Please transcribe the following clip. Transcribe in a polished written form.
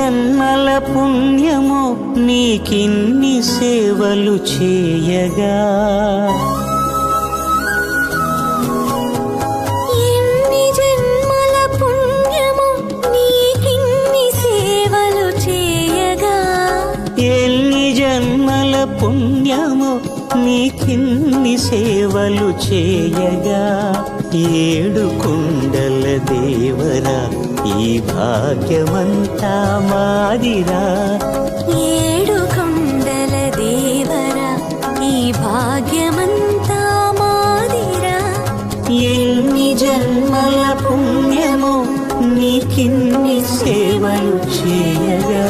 జన్మల పుణ్యమో నీకిన్ని సేవలు చేయగా, ఎన్ని జన్మల పుణ్యమో నీకిన్ని సేవలు చేయగా, ఎన్ని జన్మల పుణ్యమో నీకిన్ని సేవలు చేయగా, ఏడు కుండల దేవరా ఈ భాగ్యమంతా మాదిరా, ఏడు కొండల దేవరా ఈ భాగ్యమంతా మాదిరా, ఎన్ని జన్మల పుణ్యమో నీకిన్ని సేవలు చేయగా.